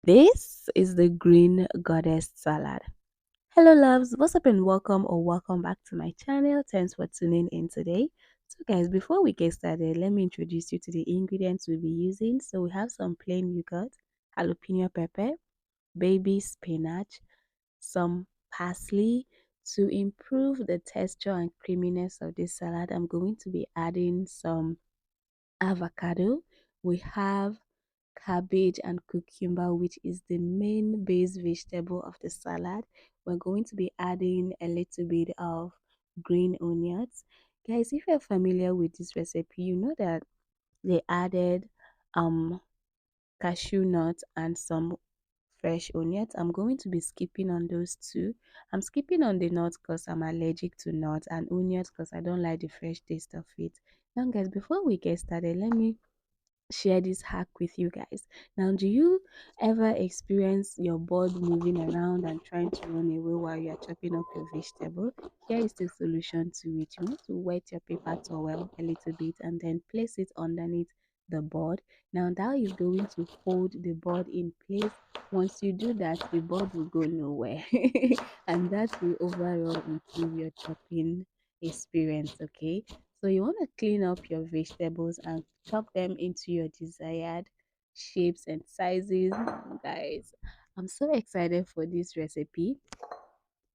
This is the green goddess salad. Hello loves, what's up and welcome back to my channel. Thanks for tuning in today. So guys, before we get started, let me introduce you to the ingredients we'll be using. So we have some plain yogurt, jalapeno pepper, baby spinach, some parsley. To improve the texture and creaminess of this salad, I'm going to be adding some avocado. We have cabbage and cucumber, which is the main base vegetable of the salad. We're going to be adding a little bit of green onions. Guys, if you're familiar with this recipe, you know that they added um cashew nuts and some fresh onions. I'm going to be skipping on those two. I'm skipping on the nuts because I'm allergic to nuts, and onions because I don't like the fresh taste of it. Now guys, before we get started, let me share this hack with you guys. Now, do you ever experience your board moving around and trying to run away while you're chopping up your vegetable? Here is the solution to it. You want to wet your paper towel a little bit and then place it underneath the board. Now that is going to hold the board in place. Once you do that, the board will go nowhere and that will overall improve your chopping experience. Okay, so you want to clean up your vegetables and chop them into your desired shapes and sizes. Guys, I'm so excited for this recipe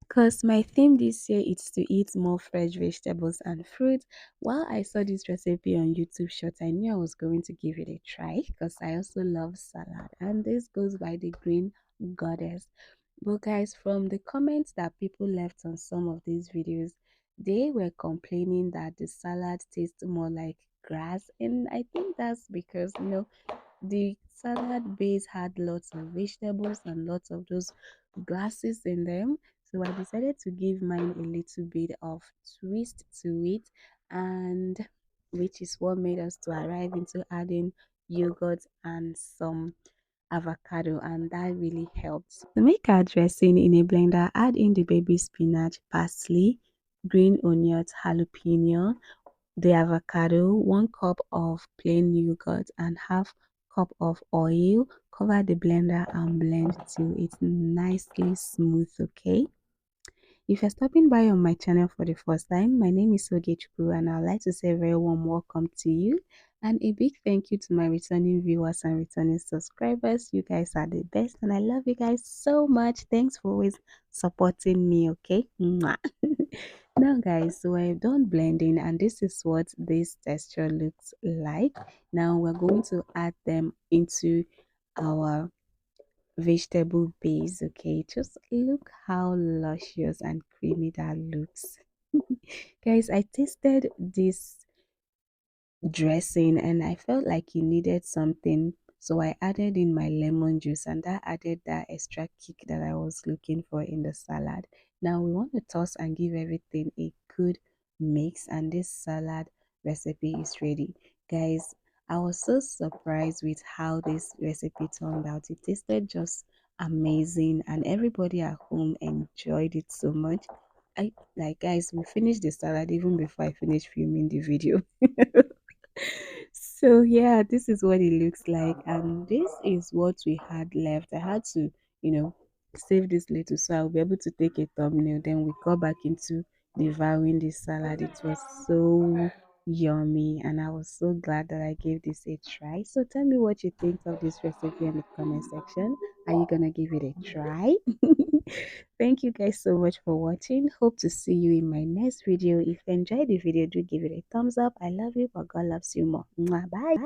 because my theme this year is to eat more fresh vegetables and fruit. While I saw this recipe on YouTube short, I knew I was going to give it a try because I also love salad, and this goes by the green goddess. But guys, from the comments that people left on some of these videos, they were complaining that the salad tastes more like grass, and I think that's because the salad base had lots of vegetables and lots of those grasses in them. So I decided to give mine a little bit of twist to it, and which is what made us to arrive into adding yogurt and some avocado, and that really helps. To make our dressing in a blender, add in the baby spinach, parsley, green onions, jalapeno, the avocado, 1 cup of plain yogurt, and half cup of oil. Cover the blender and blend till it's nicely smooth. Okay, if you're stopping by on my channel for the first time, my name is Ogechukwu and I'd like to say a very warm welcome to you and a big thank you to my returning viewers and returning subscribers. You guys are the best and I love you guys so much. Thanks for always supporting me. Okay, Mwah. Now guys, so I've done blending and this is what this texture looks like. Now we're going to add them into our vegetable base. Okay, just look how luscious and creamy that looks. Guys, I tasted this dressing and I felt like you needed something, so I added in my lemon juice and that added that extra kick that I was looking for in the salad. Now we want to toss and give everything a good mix, and this salad recipe is ready. Guys, I was so surprised with how this recipe turned out. It tasted just amazing and everybody at home enjoyed it so much. I like, guys, we finished the salad even before I finished filming the video. So yeah, this is what it looks like, and this is what we had left. I had to, save this little so I'll be able to take a thumbnail. Then we go back into devouring this salad. It was so yummy, and I was so glad that I gave this a try. So tell me what you think of this recipe in the comment section. Are you gonna give it a try? Thank you guys so much for watching. Hope to see you in my next video. If you enjoyed the video, do give it a thumbs up. I love you, but God loves you more. Mwah, bye.